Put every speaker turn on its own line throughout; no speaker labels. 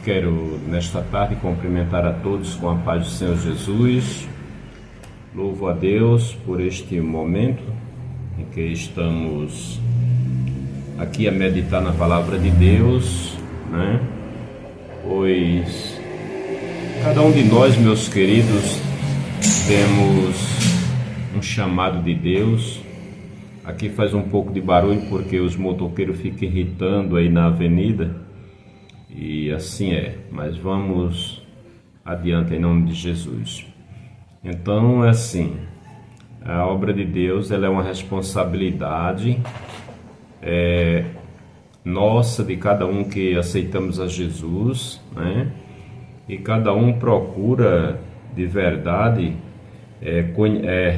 Quero, nesta tarde, cumprimentar a todos com a paz do Senhor Jesus. Louvo a Deus por este momento em que estamos aqui a meditar na Palavra de Deus, né? Pois cada um de nós, meus queridos, temos um chamado de Deus. Aqui faz um pouco de barulho porque os motoqueiros ficam irritando aí na avenida. E assim é, mas vamos adiante em nome de Jesus. Então é assim, a obra de Deus, ela é uma responsabilidade nossa, de cada um que aceitamos a Jesus, né? E cada um procura de verdade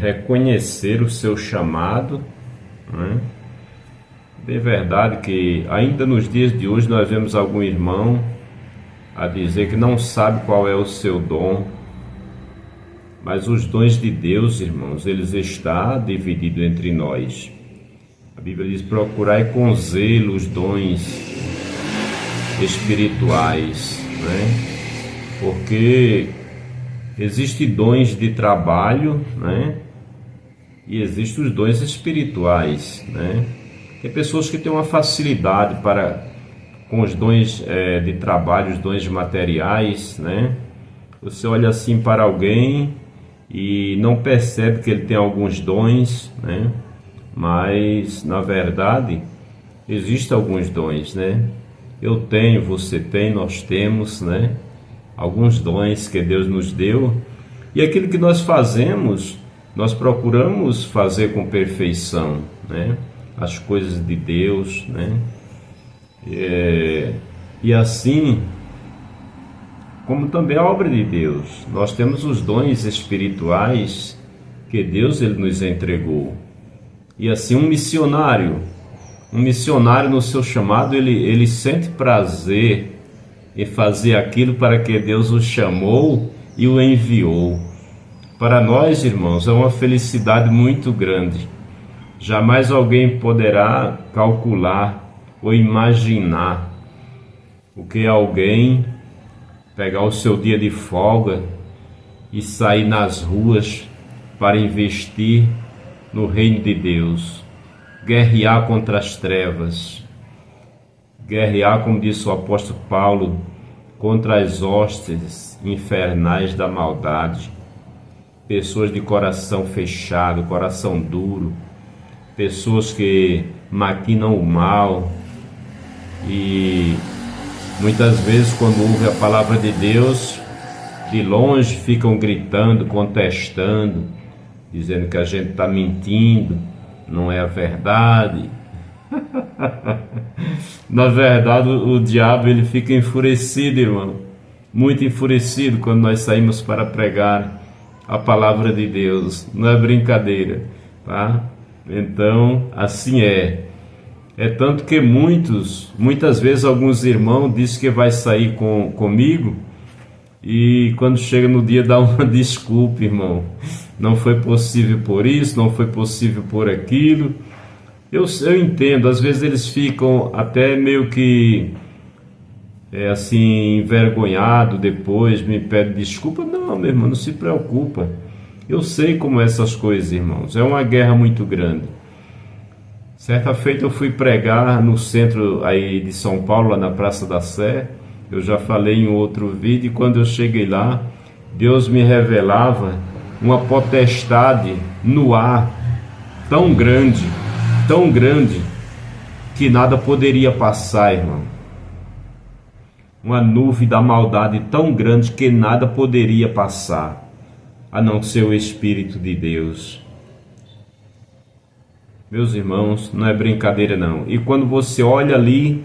reconhecer o seu chamado, né? De verdade que ainda nos dias de hoje nós vemos algum irmão a dizer que não sabe qual é o seu dom, mas os dons de Deus, irmãos, eles estão divididos entre nós. A Bíblia diz: procurai com zelo os dons espirituais, né? Porque existem dons de trabalho, né? E existem os dons espirituais, né? Tem pessoas que têm uma facilidade com os dons de trabalho, os dons materiais, né? Você olha assim para alguém e não percebe que ele tem alguns dons, né? Mas, na verdade, existem alguns dons, né? Eu tenho, você tem, nós temos, né? Alguns dons que Deus nos deu. E aquilo que nós fazemos, nós procuramos fazer com perfeição, né? As coisas de Deus, né? E assim, como também a obra de Deus, nós temos os dons espirituais que Deus ele nos entregou. E assim um missionário no seu chamado, ele sente prazer em fazer aquilo para que Deus o chamou e o enviou. Para nós, irmãos, é uma felicidade muito grande. Jamais alguém poderá calcular ou imaginar o que alguém pegar o seu dia de folga e sair nas ruas para investir no reino de Deus, guerrear contra as trevas, guerrear, como disse o apóstolo Paulo, contra as hostes infernais da maldade, pessoas de coração fechado, coração duro, pessoas que maquinam o mal e muitas vezes, quando ouvem a palavra de Deus, de longe ficam gritando, contestando, dizendo que a gente está mentindo, não é a verdade. Na verdade, o diabo ele fica enfurecido, irmão, muito enfurecido quando nós saímos para pregar a palavra de Deus. Não é brincadeira, tá? Então, assim é tanto que muitas vezes alguns irmãos dizem que vai sair comigo e quando chega no dia dá uma desculpa, irmão, não foi possível por isso, não foi possível por aquilo. Eu entendo, às vezes eles ficam até meio que assim, envergonhado, depois me pedem desculpa. Não, meu irmão, não se preocupa. Eu sei como é essas coisas, irmãos. É uma guerra muito grande. Certa feita eu fui pregar no centro aí de São Paulo, lá na Praça da Sé. Eu já falei em outro vídeo. E quando eu cheguei lá, Deus me revelava uma potestade no ar tão grande, que nada poderia passar, irmão. Uma nuvem da maldade tão grande que nada poderia passar, a não ser o Espírito de Deus. Meus irmãos, não é brincadeira não. E quando você olha ali,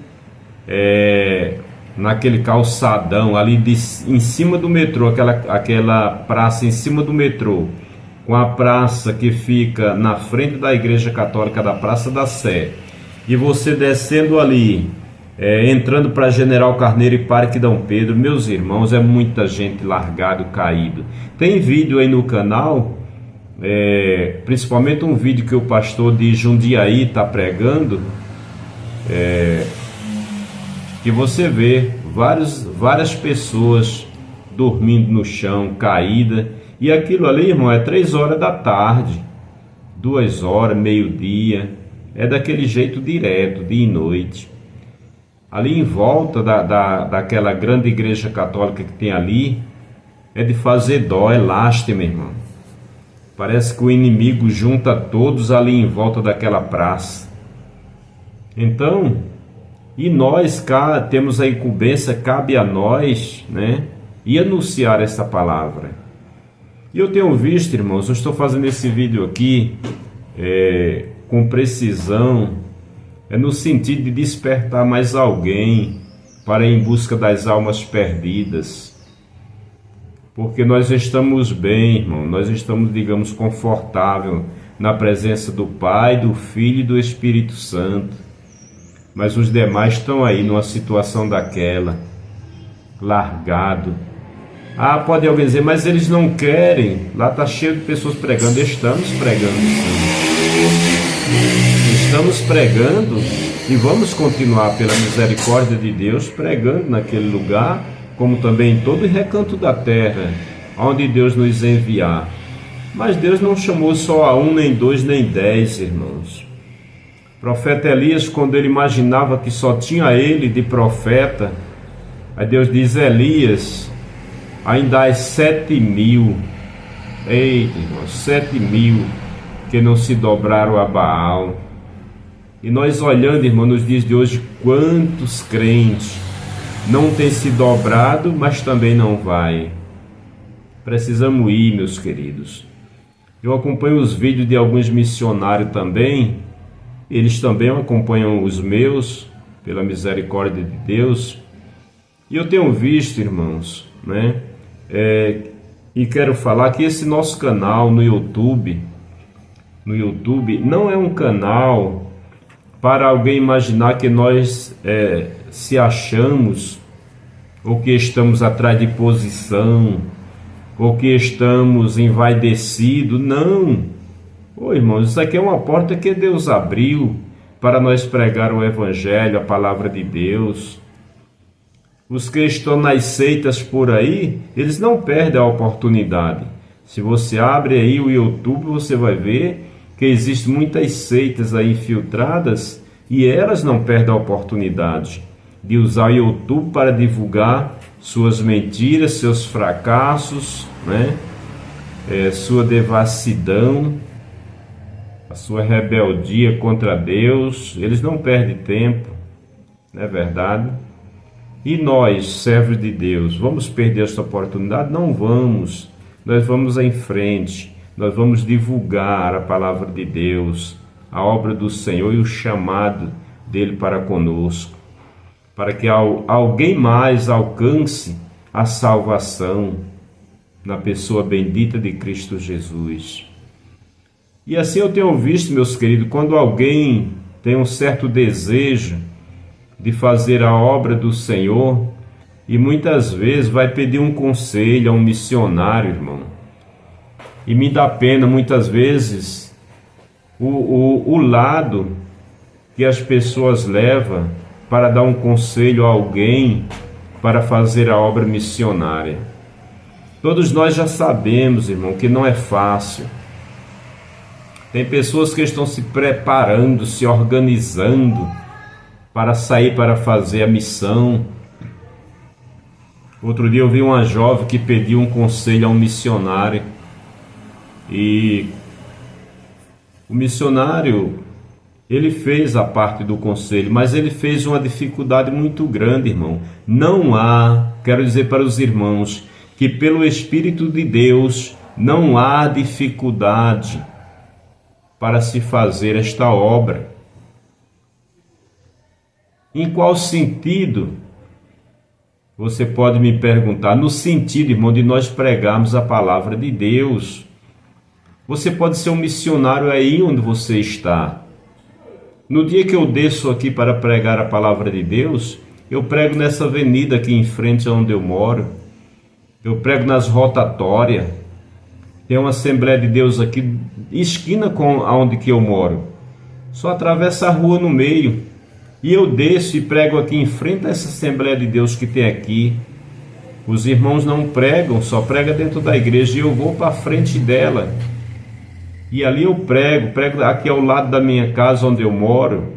naquele calçadão ali em cima do metrô, aquela praça em cima do metrô, com a praça que fica na frente da Igreja Católica da Praça da Sé, e você descendo ali, entrando para General Carneiro e Parque Dom Pedro, meus irmãos, é muita gente largado, caído. Tem vídeo aí no canal, principalmente um vídeo que o pastor de Jundiaí está pregando, que você vê várias pessoas dormindo no chão, caída, e aquilo ali, irmão, é 3 horas da tarde, 2 horas, meio-dia, é daquele jeito direto, dia e noite. Ali em volta daquela grande igreja católica que tem ali, é de fazer dó, é lástima, irmão. Parece que o inimigo junta todos ali em volta daquela praça. Então, e nós cá temos a incumbência, cabe a nós, né, e anunciar essa palavra. E eu tenho visto, irmãos, eu estou fazendo esse vídeo aqui com precisão, no sentido de despertar mais alguém para ir em busca das almas perdidas. Porque nós estamos bem, irmão, nós estamos, digamos, confortável na presença do Pai, do Filho e do Espírito Santo. Mas os demais estão aí numa situação daquela, largado. Ah, pode alguém dizer, mas eles não querem. Lá está cheio de pessoas pregando. Estamos pregando, sim. Estamos pregando e vamos continuar, pela misericórdia de Deus, pregando naquele lugar, como também em todo recanto da terra, onde Deus nos enviar. Mas Deus não chamou só a 1, nem 2, nem 10, irmãos. O profeta Elias, quando ele imaginava que só tinha ele de profeta, aí Deus diz, Elias, ainda há 7.000, eita, irmãos, 7.000 que não se dobraram a Baal. E nós olhando, irmão, nos dias de hoje, quantos crentes não têm se dobrado, mas também não vai. Precisamos ir, meus queridos. Eu acompanho os vídeos de alguns missionários também, eles também acompanham os meus, pela misericórdia de Deus. E eu tenho visto, irmãos, né? E quero falar que esse nosso canal no YouTube não é um canal para alguém imaginar que nós se achamos, ou que estamos atrás de posição, ou que estamos envaidecidos. Não! Ô irmãos, isso aqui é uma porta que Deus abriu para nós pregar o Evangelho, a palavra de Deus. Os que estão nas seitas por aí, eles não perdem a oportunidade. Se você abre aí o YouTube, você vai ver que existem muitas seitas aí infiltradas e elas não perdem a oportunidade de usar o YouTube para divulgar suas mentiras, seus fracassos, né? Sua devassidão, a sua rebeldia contra Deus. Eles não perdem tempo, não é verdade? E nós, servos de Deus, vamos perder esta oportunidade? Não vamos. Nós vamos em frente, nós vamos divulgar a palavra de Deus, a obra do Senhor e o chamado dele para conosco, para que alguém mais alcance a salvação na pessoa bendita de Cristo Jesus. E assim eu tenho visto, meus queridos, quando alguém tem um certo desejo de fazer a obra do Senhor, e muitas vezes vai pedir um conselho a um missionário, irmão. E me dá pena, muitas vezes, o lado que as pessoas levam para dar um conselho a alguém para fazer a obra missionária. Todos nós já sabemos, irmão, que não é fácil. Tem pessoas que estão se preparando, se organizando para sair para fazer a missão. Outro dia eu vi uma jovem que pediu um conselho a um missionário. E o missionário, ele fez a parte do conselho, mas ele fez uma dificuldade muito grande, irmão. Não há, quero dizer para os irmãos, que pelo Espírito de Deus não há dificuldade para se fazer esta obra. Em qual sentido? Você pode me perguntar. No sentido, irmão, de nós pregarmos a palavra de Deus. Você pode ser um missionário aí onde você está. No dia que eu desço aqui para pregar a palavra de Deus, eu prego nessa avenida aqui em frente a onde eu moro. Eu prego nas rotatórias. Tem uma Assembleia de Deus aqui, esquina com aonde que eu moro. Só atravessa a rua no meio. e eu desço e prego aqui em frente a essa Assembleia de Deus que tem aqui. Os irmãos não pregam, só prega dentro da igreja, e eu vou para frente dela. E ali eu prego aqui ao lado da minha casa onde eu moro.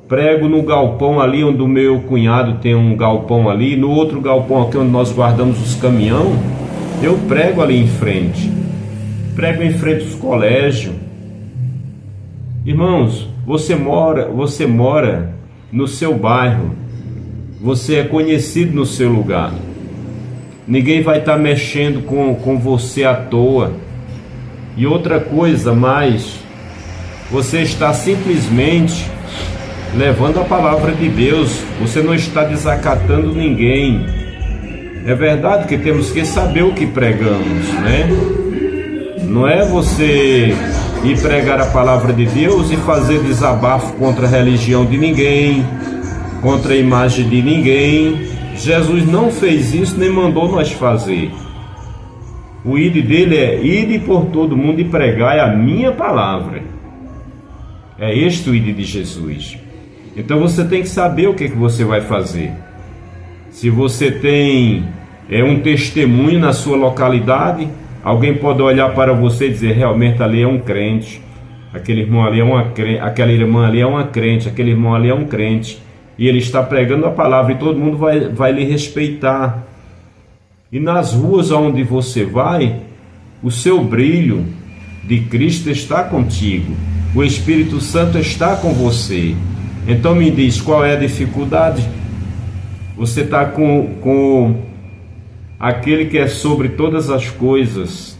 Prego no galpão ali onde o meu cunhado tem um galpão ali, no outro galpão aqui onde nós guardamos os caminhão, eu prego ali em frente. Prego em frente aos colégios. Irmãos, você mora no seu bairro, você é conhecido no seu lugar. Ninguém vai estar mexendo com você à toa. E outra coisa mais, você está simplesmente levando a palavra de Deus, você não está desacatando ninguém. É verdade que temos que saber o que pregamos, né? Não é você ir pregar a palavra de Deus e fazer desabafo contra a religião de ninguém, contra a imagem de ninguém. Jesus não fez isso, nem mandou nós fazer. O ide dele é ide por todo mundo e pregai a minha palavra. É este o ide de Jesus. Então você tem que saber o que você vai fazer. Se você tem um testemunho na sua localidade, alguém pode olhar para você e dizer, realmente ali é um crente, aquele irmão ali é uma crente, aquela irmã ali é uma crente, aquele irmão ali é um crente, e ele está pregando a palavra e todo mundo vai lhe respeitar. E nas ruas onde você vai, o seu brilho de Cristo está contigo, o Espírito Santo está com você. Então me diz, qual é a dificuldade? Você está com aquele que é sobre todas as coisas,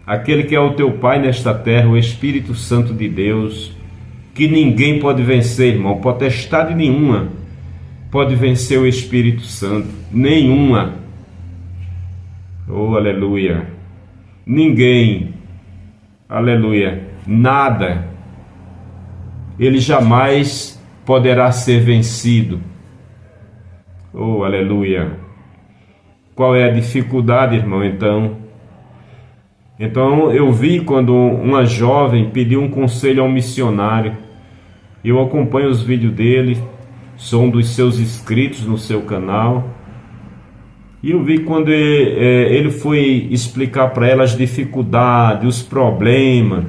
aquele que é o teu Pai nesta terra, o Espírito Santo de Deus, que ninguém pode vencer, irmão. Potestade nenhuma pode vencer o Espírito Santo, nenhuma. Oh, aleluia. Ninguém, aleluia, nada, ele jamais poderá ser vencido. Oh, aleluia. Qual é a dificuldade, irmão? Então eu vi quando uma jovem pediu um conselho ao missionário. Eu acompanho os vídeos dele, sou um dos seus inscritos no seu canal. E eu vi quando ele foi explicar para ela as dificuldades, os problemas.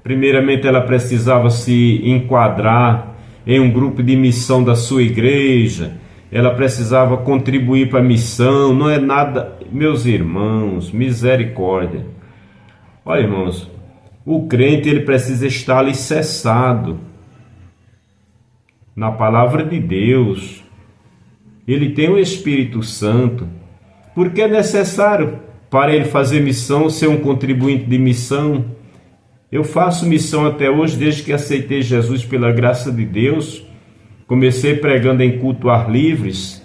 Primeiramente ela precisava se enquadrar em um grupo de missão da sua igreja. Ela precisava contribuir para a missão. Não é nada, meus irmãos, misericórdia. Olha, irmãos, o crente ele precisa estar alicerçado na palavra de Deus. Ele tem o Espírito Santo, porque é necessário para ele fazer missão, ser um contribuinte de missão. Eu faço missão até hoje, desde que aceitei Jesus pela graça de Deus. Comecei pregando em culto ar livres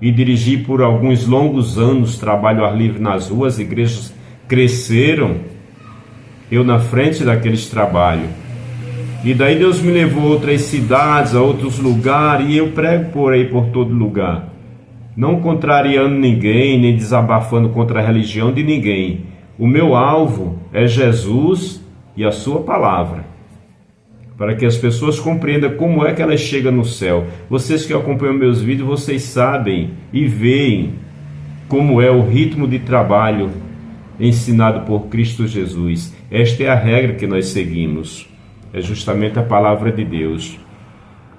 e dirigi por alguns longos anos trabalho ar livre nas ruas. Igrejas cresceram, eu na frente daqueles trabalhos. E daí Deus me levou a outras cidades, a outros lugares, e eu prego por aí, por todo lugar. Não contrariando ninguém, nem desabafando contra a religião de ninguém. O meu alvo é Jesus e a sua palavra, para que as pessoas compreendam como é que elas chegam no céu. Vocês que acompanham meus vídeos, vocês sabem e veem como é o ritmo de trabalho ensinado por Cristo Jesus. Esta é a regra que nós seguimos. É justamente a palavra de Deus.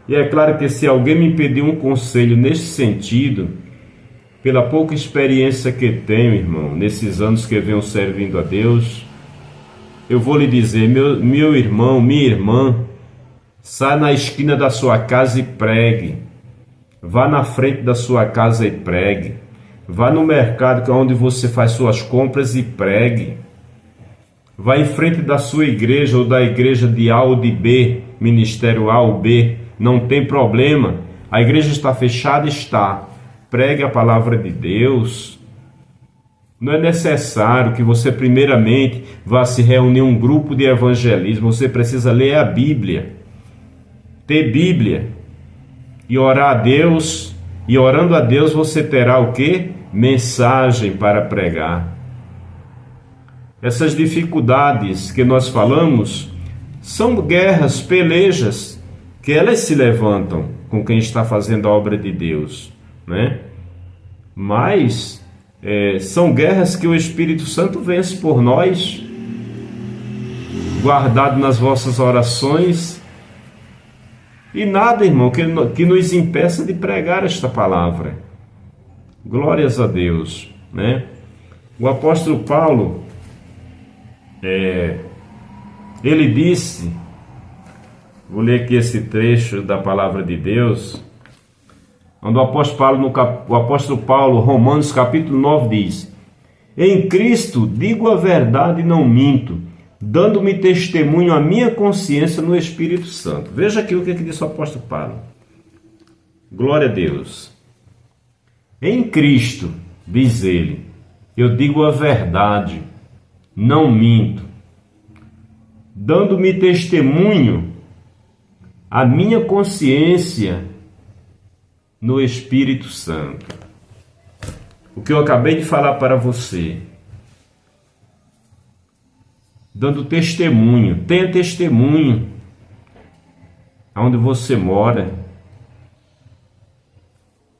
E é claro que se alguém me pedir um conselho nesse sentido, pela pouca experiência que tenho, irmão, nesses anos que eu venho servindo a Deus, eu vou lhe dizer, meu irmão, minha irmã, sai na esquina da sua casa e pregue. Vá na frente da sua casa e pregue. Vá no mercado, que é onde você faz suas compras, e pregue. Vá em frente da sua igreja ou da igreja de A ou de B, ministério A ou B, não tem problema. A igreja está fechada? Está. Pregue a palavra de Deus. Não é necessário que você primeiramente vá se reunir um grupo de evangelismo. Você precisa ler a Bíblia, ter Bíblia e orar a Deus. E orando a Deus você terá o quê? Mensagem para pregar. Essas dificuldades que nós falamos São guerras, pelejas, que elas se levantam com quem está fazendo a obra de Deus, né? Mas são guerras que o Espírito Santo vence por nós, guardado nas vossas orações, e nada, irmão, que nos impeça de pregar esta palavra. Glórias a Deus, né? O apóstolo Paulo, ele disse, vou ler aqui esse trecho da palavra de Deus, onde o apóstolo Paulo, Romanos capítulo 9, diz: em Cristo digo a verdade e não minto, dando-me testemunho a minha consciência no Espírito Santo. Veja aqui o que disse o apóstolo Paulo. Glória a Deus. Em Cristo, diz ele, eu digo a verdade, não minto, dando-me testemunho a minha consciência no Espírito Santo. O que eu acabei de falar para você, dando testemunho, tenha testemunho aonde você mora.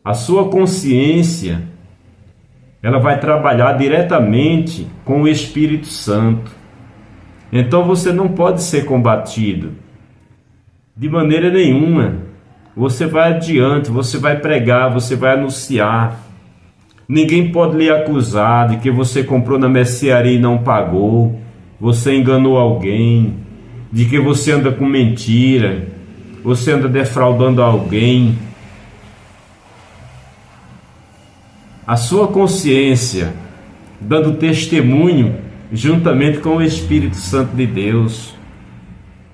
A sua consciência, ela vai trabalhar diretamente com o Espírito Santo. Então você não pode ser combatido de maneira nenhuma. Você vai adiante, você vai pregar, você vai anunciar. Ninguém pode lhe acusar de que você comprou na mercearia e não pagou, você enganou alguém, de que você anda com mentira, você anda defraudando alguém. A sua consciência dando testemunho juntamente com o Espírito Santo de Deus.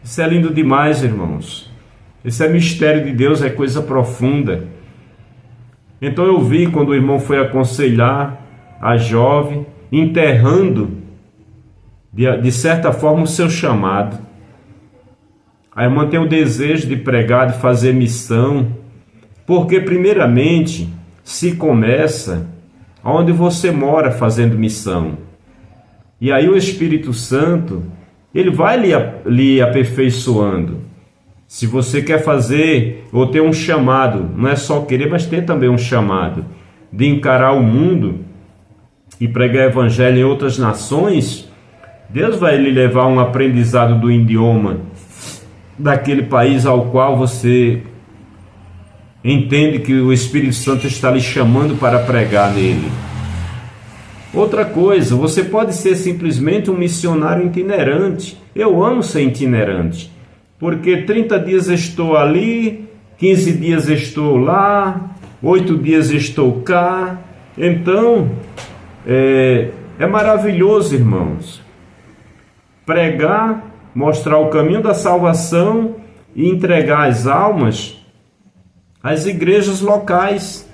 Isso é lindo demais, irmãos. Esse é mistério de Deus, é coisa profunda. Então eu vi quando o irmão foi aconselhar a jovem, enterrando de certa forma o seu chamado. A irmã tem o desejo de pregar, de fazer missão, porque primeiramente se começa onde você mora fazendo missão. E aí o Espírito Santo, ele vai lhe aperfeiçoando. Se você quer fazer ou ter um chamado, não é só querer, mas ter também um chamado de encarar o mundo e pregar o evangelho em outras nações, Deus vai lhe levar um aprendizado do idioma daquele país ao qual você entende que o Espírito Santo está lhe chamando para pregar nele. Outra coisa, você pode ser simplesmente um missionário itinerante. Eu amo ser itinerante, porque 30 dias estou ali, 15 dias estou lá, 8 dias estou cá. Então, é maravilhoso, irmãos, pregar, mostrar o caminho da salvação e entregar as almas às igrejas locais.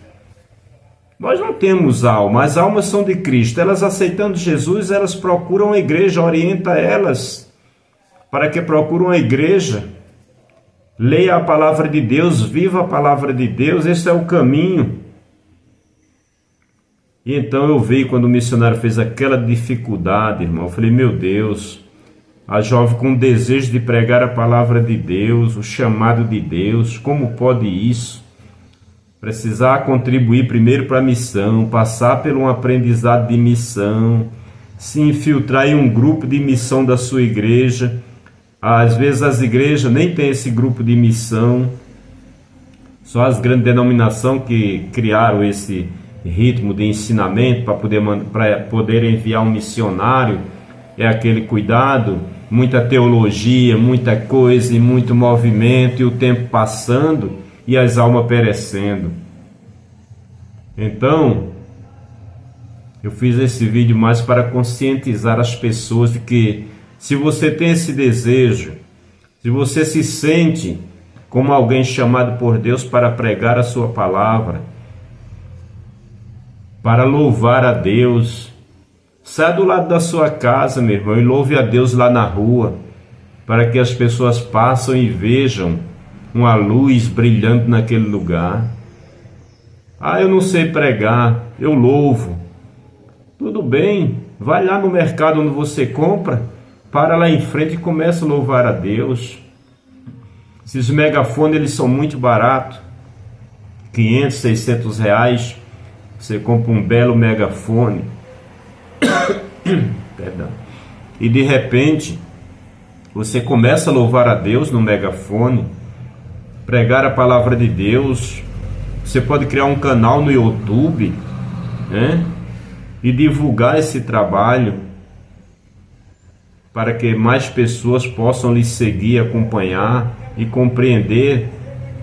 Nós não temos alma, as almas são de Cristo. Elas aceitando Jesus, elas procuram a igreja, orienta elas para que procuram a igreja. Leia a palavra de Deus, viva a palavra de Deus, esse é o caminho. E então eu vi quando o missionário fez aquela dificuldade, irmão, eu falei, meu Deus, a jovem com desejo de pregar a palavra de Deus, o chamado de Deus, como pode isso? Precisar contribuir primeiro para a missão, passar por um aprendizado de missão, se infiltrar em um grupo de missão da sua igreja. Às vezes as igrejas nem têm esse grupo de missão, só as grandes denominações que criaram esse ritmo de ensinamento para poder enviar um missionário. É aquele cuidado, muita teologia, muita coisa e muito movimento, e o tempo passando e as almas perecendo. Então, eu fiz esse vídeo mais para conscientizar as pessoas de que, se você tem esse desejo, se você se sente como alguém chamado por Deus para pregar a sua palavra, para louvar a Deus, saia do lado da sua casa, meu irmão, e louve a Deus lá na rua, para que as pessoas passem e vejam uma luz brilhando naquele lugar. Ah, eu não sei pregar, eu louvo. Tudo bem, vai lá no mercado onde você compra, para lá em frente e começa a louvar a Deus. Esses megafones, eles são muito baratos, 500, 600 reais, você compra um belo megafone, perdão, e de repente, você começa a louvar a Deus no megafone, pregar a palavra de Deus. Você pode criar um canal no YouTube, né? E divulgar esse trabalho para que mais pessoas possam lhe seguir, acompanhar e compreender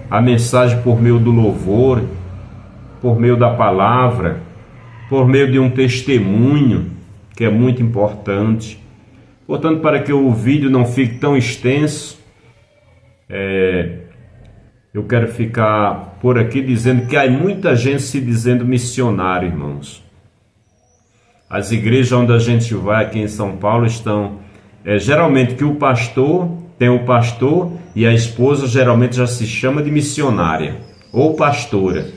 a mensagem por meio do louvor, por meio da palavra, por meio de um testemunho, que é muito importante. Portanto, para que o vídeo não fique tão extenso, eu quero ficar por aqui dizendo que há muita gente se dizendo missionário, irmãos. As igrejas onde a gente vai aqui em São Paulo estão, geralmente que o pastor, tem o pastor e a esposa geralmente já se chama de missionária ou pastora.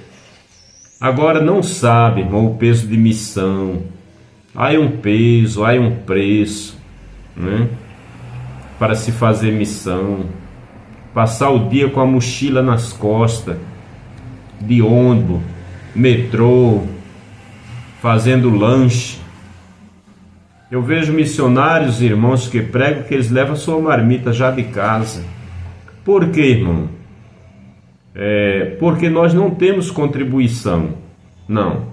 Agora não sabe, irmão, o peso de missão. Há um peso, há um preço, né, para se fazer missão. Passar o dia com a mochila nas costas, de ônibus, metrô, fazendo lanche. Eu vejo missionários, irmãos, que pregam que eles levam a sua marmita já de casa. Por quê, irmão? Porque nós não temos contribuição. Não.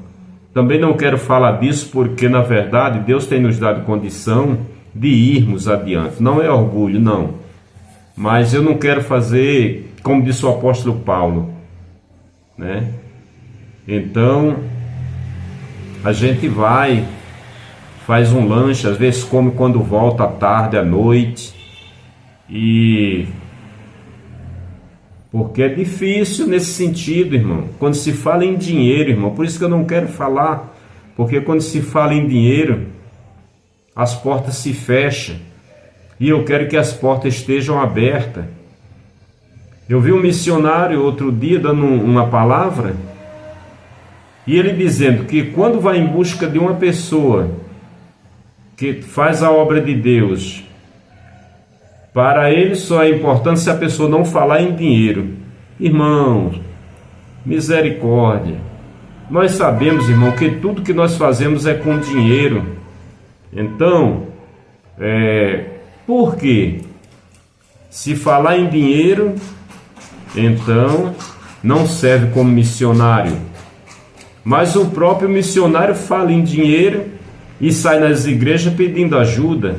Também não quero falar disso porque, na verdade, Deus tem nos dado condição de irmos adiante. Não é orgulho, não. Mas eu não quero fazer, como disse o apóstolo Paulo, né? Então, a gente vai, faz um lanche, às vezes come quando volta à tarde, à noite. Porque é difícil nesse sentido, irmão. Quando se fala em dinheiro, irmão, por isso que eu não quero falar. Porque quando se fala em dinheiro, as portas se fecham. E eu quero que as portas estejam abertas. Eu vi um missionário outro dia dando uma palavra, e ele dizendo que quando vai em busca de uma pessoa que faz a obra de Deus, para ele só é importante se a pessoa não falar em dinheiro. Irmãos, misericórdia. Nós sabemos, irmão, que tudo que nós fazemos é com dinheiro. Então, por quê? Se falar em dinheiro, então não serve como missionário. Mas o próprio missionário fala em dinheiro e sai nas igrejas pedindo ajuda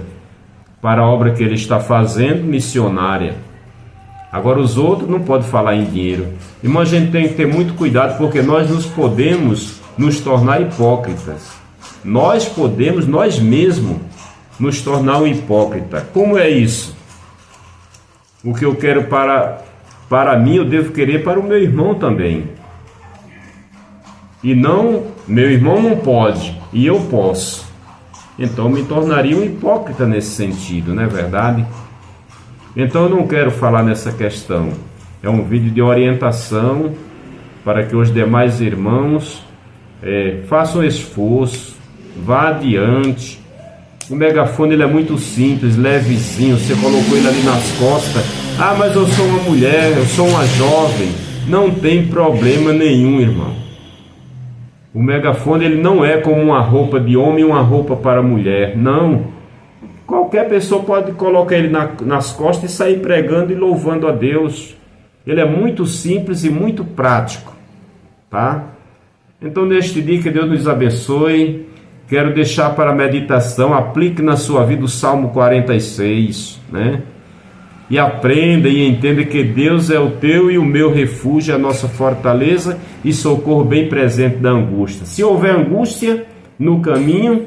para a obra que ele está fazendo, missionária. Agora os outros não podem falar em dinheiro. Irmão, a gente tem que ter muito cuidado, porque nós podemos nos tornar hipócritas. Nós podemos, nós mesmos, nos tornar um hipócrita. Como é isso? O que eu quero para mim, eu devo querer para o meu irmão também. E não, meu irmão não pode, e eu posso. Então me tornaria um hipócrita nesse sentido, não é verdade? Então eu não quero falar nessa questão. É um vídeo de orientação para que os demais irmãos façam esforço, vá adiante. O megafone ele é muito simples, levezinho, você colocou ele ali nas costas. Ah, mas eu sou uma mulher, eu sou uma jovem. Não tem problema nenhum, irmão. O megafone ele não é como uma roupa de homem e uma roupa para mulher, não. Qualquer pessoa pode colocar ele nas costas e sair pregando e louvando a Deus. Ele é muito simples e muito prático, tá? Então neste dia que Deus nos abençoe, quero deixar para a meditação, aplique na sua vida o Salmo 46, né? E aprenda e entenda que Deus é o teu e o meu refúgio, a nossa fortaleza e socorro bem presente da angústia. Se houver angústia no caminho,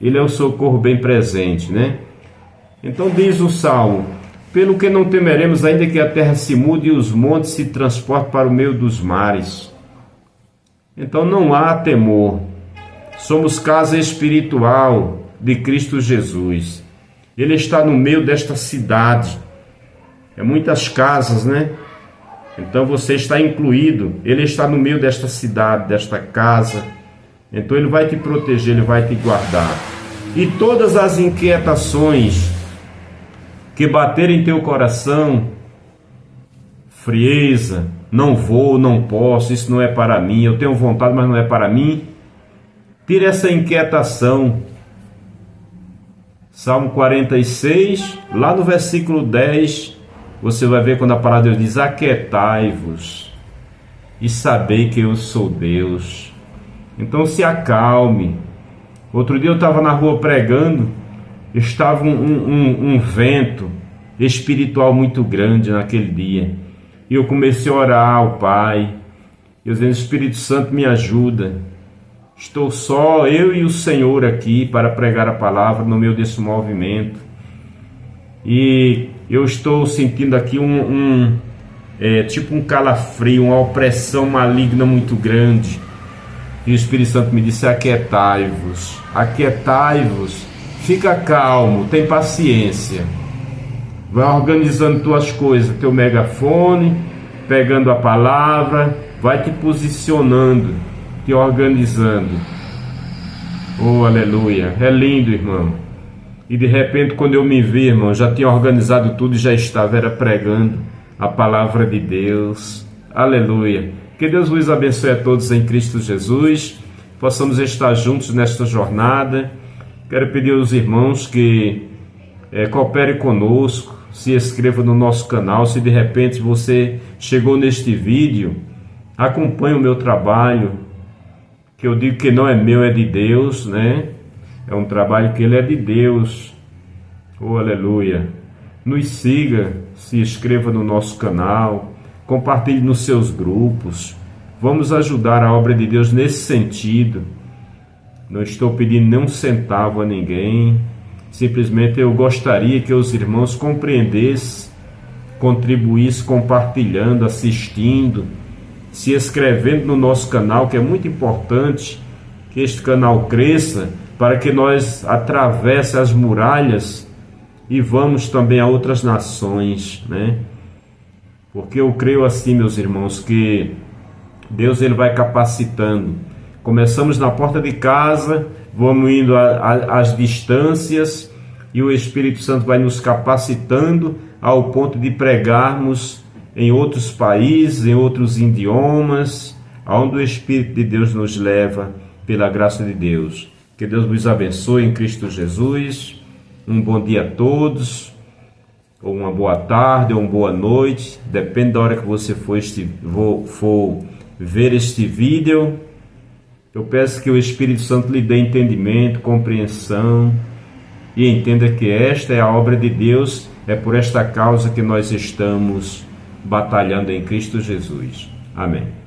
Ele é o socorro bem presente, né? Então diz o Salmo: pelo que não temeremos, ainda que a terra se mude e os montes se transportem para o meio dos mares. Então não há temor. Somos casa espiritual de Cristo Jesus. Ele está no meio desta cidade. É muitas casas, né? Então você está incluído. Ele está no meio desta cidade, desta casa. Então Ele vai te proteger, Ele vai te guardar. E todas as inquietações que bater em teu coração frieza, não vou, não posso, isso não é para mim, eu tenho vontade, mas não é para mim, tire essa inquietação. Salmo 46, lá no versículo 10, você vai ver quando a palavra de Deus diz: aquietai-vos e sabei que eu sou Deus. Então se acalme. Outro dia eu estava na rua pregando, estava um vento espiritual muito grande naquele dia, e eu comecei a orar ao Pai, eu dizendo: Espírito Santo, me ajuda, estou só eu e o Senhor aqui para pregar a palavra no meio desse movimento, e eu estou sentindo aqui tipo um calafrio, uma opressão maligna muito grande. E o Espírito Santo me disse: aquietai-vos, aquietai-vos, fica calmo, tem paciência, vai organizando tuas coisas, teu megafone, pegando a palavra, vai te posicionando, te organizando. Oh, aleluia, é lindo, irmão. E de repente, quando eu me vi, irmão, já tinha organizado tudo e já estava pregando a palavra de Deus. Aleluia. Que Deus vos abençoe a todos em Cristo Jesus, possamos estar juntos nesta jornada. Quero pedir aos irmãos que cooperem conosco, se inscreva no nosso canal. Se de repente você chegou neste vídeo, acompanhe o meu trabalho, que eu digo que não é meu, é de Deus, né? É um trabalho que ele é de Deus. Oh, aleluia. Nos siga, se inscreva no nosso canal, compartilhe nos seus grupos. Vamos ajudar a obra de Deus nesse sentido. Não estou pedindo nem um centavo a ninguém. Simplesmente eu gostaria que os irmãos compreendessem, contribuíssem compartilhando, assistindo, se inscrevendo no nosso canal, que é muito importante que este canal cresça, para que nós atravesse as muralhas e vamos também a outras nações, né? Porque eu creio assim, meus irmãos, que Deus ele vai capacitando. Começamos na porta de casa, vamos indo às distâncias, e o Espírito Santo vai nos capacitando ao ponto de pregarmos em outros países, em outros idiomas, aonde o Espírito de Deus nos leva, pela graça de Deus. Que Deus vos abençoe em Cristo Jesus. Um bom dia a todos, ou uma boa tarde, ou uma boa noite, depende da hora que você for ver este vídeo. Eu peço que o Espírito Santo lhe dê entendimento, compreensão, e entenda que esta é a obra de Deus, é por esta causa que nós estamos batalhando em Cristo Jesus. Amém.